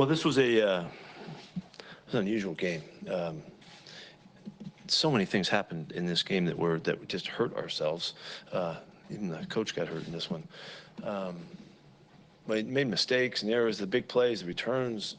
Well, this was an unusual game. So many things happened in this game that just hurt ourselves. Even the coach got hurt in this one. But made mistakes and errors, the big plays, the returns,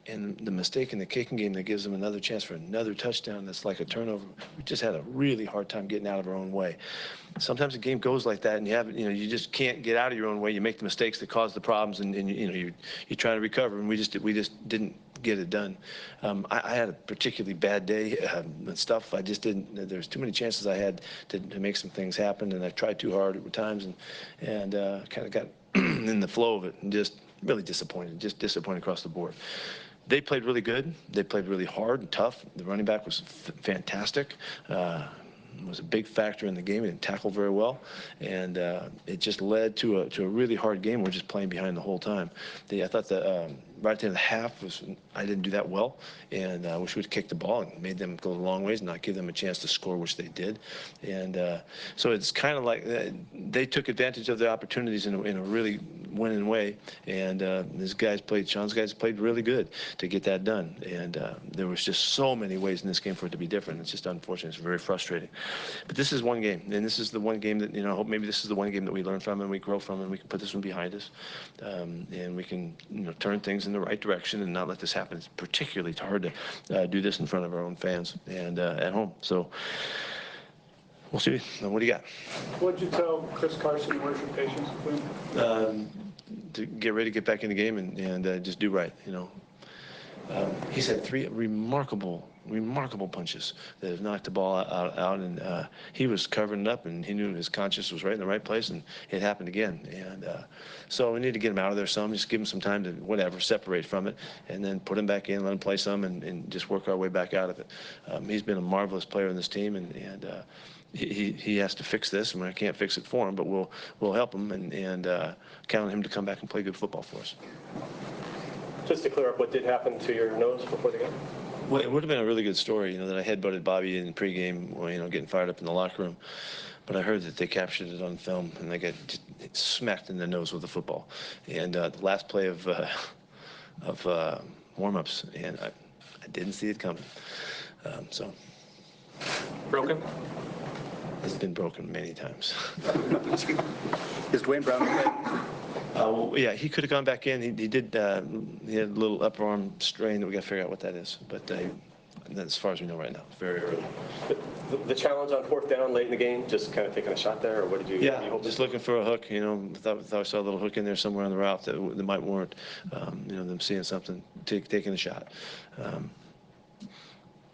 and the mistake in the kicking game that gives them another chance for another touchdown that's like a turnover. We just had a really hard time getting out of our own way. Sometimes the game goes like that, and you just can't get out of your own way. You make the mistakes that cause the problems, and you try to recover, and we just didn't get it done. I had a particularly bad day and stuff. I just didn't. There's too many chances I had to make some things happen, and I tried too hard at times, and kind of got in the flow of it, and just really disappointed. Just disappointed across the board. They played really good. They played really hard and tough. The running back was fantastic. Was a big factor in the game. He didn't tackle very well, and it just led to a really hard game. We're just playing behind the whole time. I thought that right at the end of the half I didn't do that well, and I wish we'd kicked the ball and made them go the long ways and not give them a chance to score, which they did. And so it's kind of like they took advantage of the opportunities in a really winning way, and Sean's guys played really good to get that done. And there was just so many ways in this game for it to be different. It's just unfortunate. It's very frustrating. But this is one game, and this is the one game that, I hope maybe this is the one game that we learn from and we grow from, and we can put this one behind us, and we can, turn things in the right direction and not let this happen. It's particularly hard to do this in front of our own fans and at home. So we'll see. What do you got? What did you tell Chris Carson? Where's your patience with him? To get ready to get back in the game and just do right. He's had 3 remarkable punches that have knocked the ball out, and he was covering it up, and he knew his conscience was right in the right place, and it happened again. And so we need to get him out of there some, just give him some time to separate from it, and then put him back in, let him play some, and just work our way back out of it. He's been a marvelous player in this team, and he has to fix this, and I can't fix it for him, but we'll help him and count on him to come back and play good football for us. Just to clear up, what did happen to your nose before the game? Well, it would have been a really good story, that I headbutted Bobby in pregame, getting fired up in the locker room. But I heard that they captured it on film, and they got just smacked in the nose with a football. And the last play of warm-ups, and I didn't see it coming. So. Broken? It's been broken many times. Is Dwayne Brown okay? Well, yeah, he could have gone back in. He did. He had a little upper arm strain that we got to figure out what that is. But as far as we know right now, it's very early. The challenge on 4th down late in the game, just kind of taking a shot there, or what did you? Yeah, just looking for a hook. Thought I saw a little hook in there somewhere on the route that might warrant, them seeing something, taking a shot.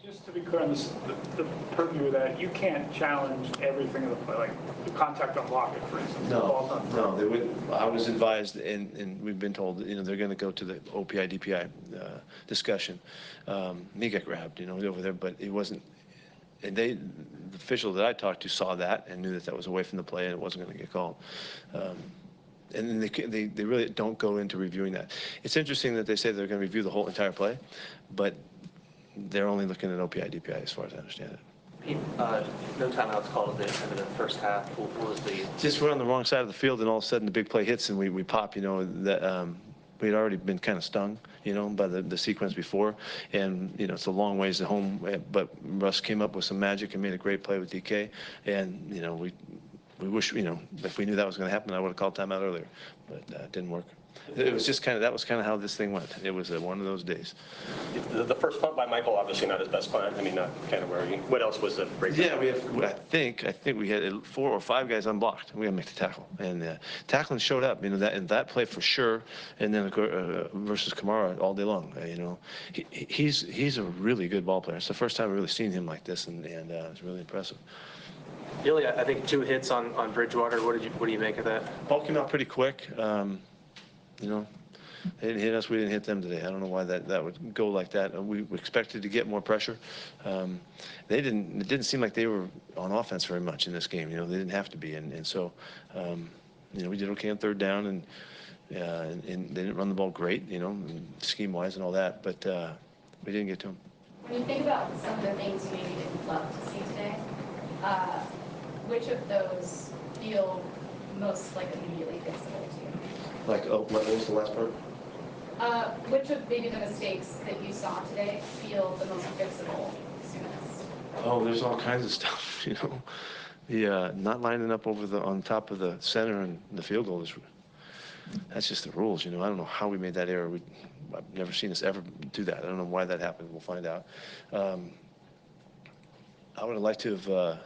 Just to be clear on this, the purview of that, you can't challenge everything of the play, like the contact on block, for instance. No, they wouldn't. I was advised, and we've been told, they're going to go to the OPI DPI discussion. He got grabbed, over there, but it wasn't. And the official that I talked to saw that and knew that was away from the play and it wasn't going to get called. And they really don't go into reviewing that. It's interesting that they say they're going to review the whole entire play, but they're only looking at OPI DPI as far as I understand it. Pete, no timeouts called at the end of the first half. What was the? Just we're on the wrong side of the field, and all of a sudden the big play hits, and we pop. That we had already been kind of stung, by the sequence before, and it's a long ways to home. But Russ came up with some magic and made a great play with DK, and we wish if we knew that was going to happen, I would have called timeout earlier, but it didn't work. It was just that was kind of how this thing went. It was one of those days. The first punt by Michael, obviously not his best punt. I mean, not kind of where he. What else was the break? Yeah, I think we had 4 or 5 guys unblocked. We had to make the tackle, and tackling showed up. That play for sure. And then versus Kamara all day long. He's a really good ball player. It's the first time I've really seen him like this, and it's really impressive. Really, I think 2 hits on Bridgewater. What do you make of that? Ball came out pretty quick. They didn't hit us. We didn't hit them today. I don't know why that would go like that. We expected to get more pressure. They didn't. It didn't seem like they were on offense very much in this game. They didn't have to be. And so, we did okay on 3rd down, and they didn't run the ball great, scheme-wise and all that. But we didn't get to them. When you think about some of the things you maybe didn't love to see today, which of those feel most like immediately fixable to you? What was the last part? Which of maybe the mistakes that you saw today feel the most fixable soonest? Oh, there's all kinds of stuff, you know. The not lining up on top of the center and the field goal that's just the rules, you know. I don't know how we made that error. I've never seen us ever do that. I don't know why that happened. We'll find out. I would have liked to have,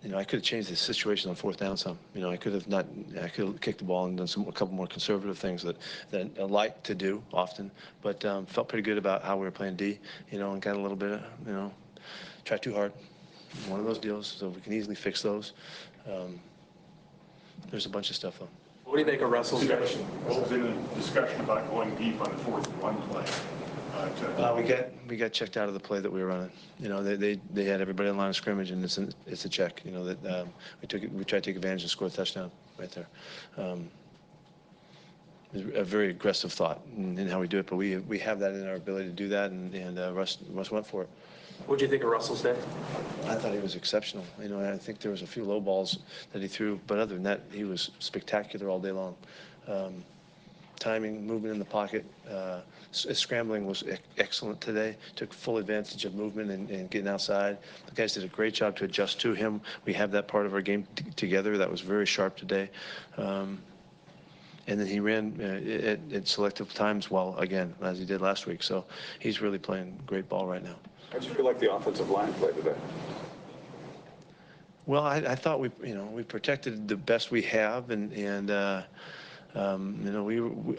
you know, I could have changed the situation on fourth down some. You know, I could have kicked the ball and done a couple more conservative things that I like to do often, but felt pretty good about how we were playing D, you know, and got a little bit of, you know, tried too hard. One of those deals, so we can easily fix those. There's a bunch of stuff though. What do you make of Russell's Discussion. What was in the discussion about going deep on the 4th and 1 play? We got checked out of the play that we were running. You know, they had everybody in line of scrimmage, and it's a check. You know that we tried to take advantage and score a touchdown right there. It was a very aggressive thought in how we do it, but we have that in our ability to do that, and Russ went for it. What did you think of Russell's day? I thought he was exceptional. You know, I think there was a few low balls that he threw, but other than that, he was spectacular all day long. Timing, movement in the pocket, scrambling was excellent today. Took full advantage of movement and getting outside. The guys did a great job to adjust to him. We have that part of our game together. That was very sharp today. And then he ran at selective times well, again, as he did last week. So he's really playing great ball right now. How do you feel like the offensive line played today? Well, I thought we protected the best we have, and you know,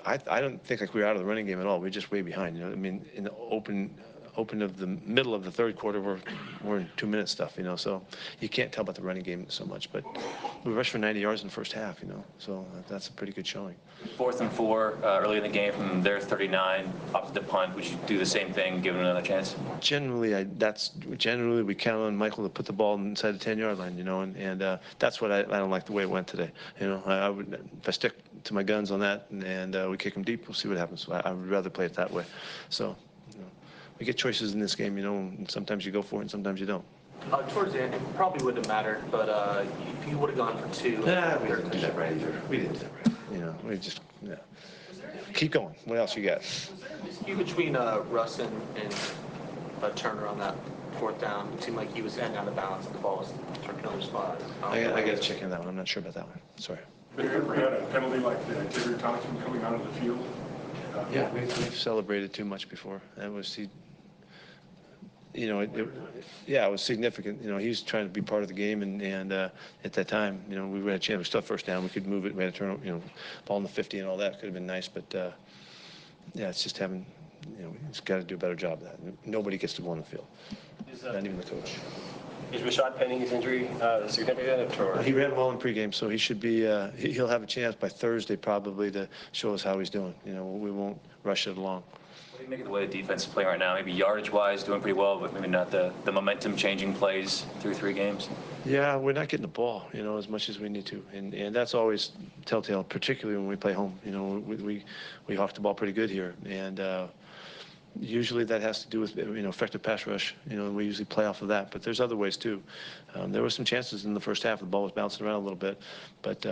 I don't think like we were out of the running game at all. We're just way behind. You know, I mean, in the open of the middle of the third quarter, we're in 2-minute stuff. You know, so you can't tell about the running game so much. But we rushed for 90 yards in the first half. You know, so that's a pretty good showing. 4th and 4 early in the game from their 39, opted the punt. Would you do the same thing, give it another chance? Generally, we count on Michael to put the ball inside the 10-yard line. You know, and that's what I don't like the way it went today. You know, I would, if I stick to my guns on that and we kick them deep, we'll see what happens. I would rather play it that way. So, you know, we get choices in this game. You know, and sometimes you go for it, and sometimes you don't. Towards the end, it probably wouldn't have mattered, but if you would have gone for 2. We didn't do that right either. We didn't do that right. You know, we just, yeah. Keep going. What else you got? Was there a dispute between Russ and Turner on that 4th down? It seemed like he was heading out of bounds and the ball was struck another spot. I got to check in that one. I'm not sure about that one. Sorry. Have you ever had a penalty like Terry Thompson coming out of the field? Yeah, we've celebrated too much before. That was you know, yeah, it was significant. You know, he was trying to be part of the game, and at that time, you know, we had a chance. We still had first down. We could move it. We had a turn, you know, ball in the 50 and all that. Could have been nice, but yeah, it's just having, you know, he's got to do a better job of that. Nobody gets to go on the field, not even the coach. Is Rashad Penny's injury significant? Or? He ran well in pregame, so he should be. He'll have a chance by Thursday probably to show us how he's doing. You know, we won't rush it along. What do you make of the way the defense is playing right now? Maybe yardage-wise, doing pretty well, but maybe not the momentum-changing plays through 3 games? Yeah, we're not getting the ball, you know, as much as we need to, and that's always telltale, particularly when we play home. You know, we hawk the ball pretty good here, and usually that has to do with, you know, effective pass rush. You know, we usually play off of that, but there's other ways too. There were some chances in the first half. The ball was bouncing around a little bit, but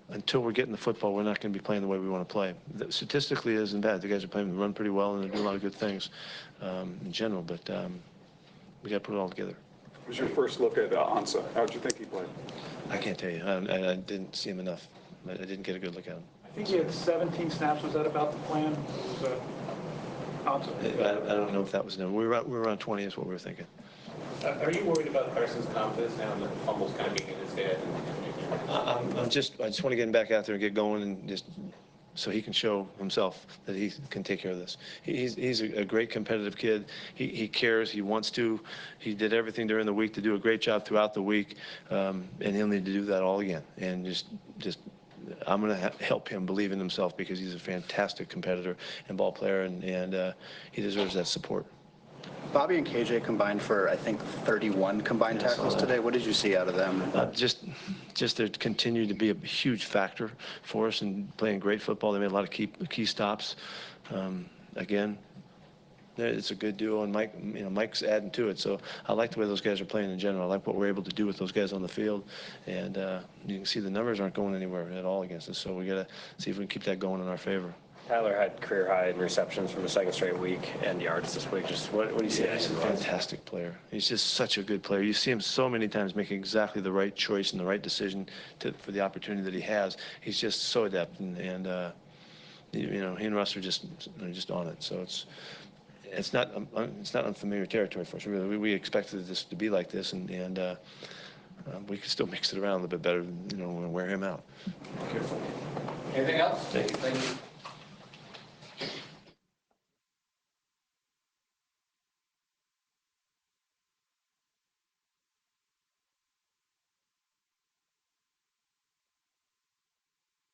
until we're getting the football, we're not going to be playing the way we want to play. Statistically, it isn't bad. The guys are playing the run pretty well, and they do a lot of good things in general, but we got to put it all together. What was your first look at Ansah? How did you think he played? I can't tell you. I didn't see him enough. I didn't get a good look at him. I think he had 17 snaps. Was that about the plan? Was that I don't know if that was no. We were around 20 is what we were thinking. Are you worried about Carson's confidence now that the fumble's kind of getting in his head? I just want to get him back out there and get going, and just so he can show himself that he can take care of this. He's a great competitive kid. He cares. He wants to. He did everything during the week to do a great job throughout the week, and he'll need to do that all again. And just I'm going to help him believe in himself, because he's a fantastic competitor and ball player, and he deserves that support. Bobby and KJ combined for, I think, 31 combined tackles today. What did you see out of them? Just they continue to be a huge factor for us in playing great football. They made a lot of key stops. Again, it's a good duo, and Mike, you know, Mike's adding to it. So I like the way those guys are playing in general. I like what we're able to do with those guys on the field, and you can see the numbers aren't going anywhere at all against us. So we got to see if we can keep that going in our favor. Tyler had career high in receptions from the second straight week and yards this week. Just what do you see? Yeah, he's a fantastic player. He's just such a good player. You see him so many times make exactly the right choice and the right decision for the opportunity that he has. He's just so adept, and you know, he and Russ are just on it. So it's not unfamiliar territory for us. Really, we expected this to be like this, and we could still mix it around a little bit better. You know, when we wear him out. Anything else? Thank you.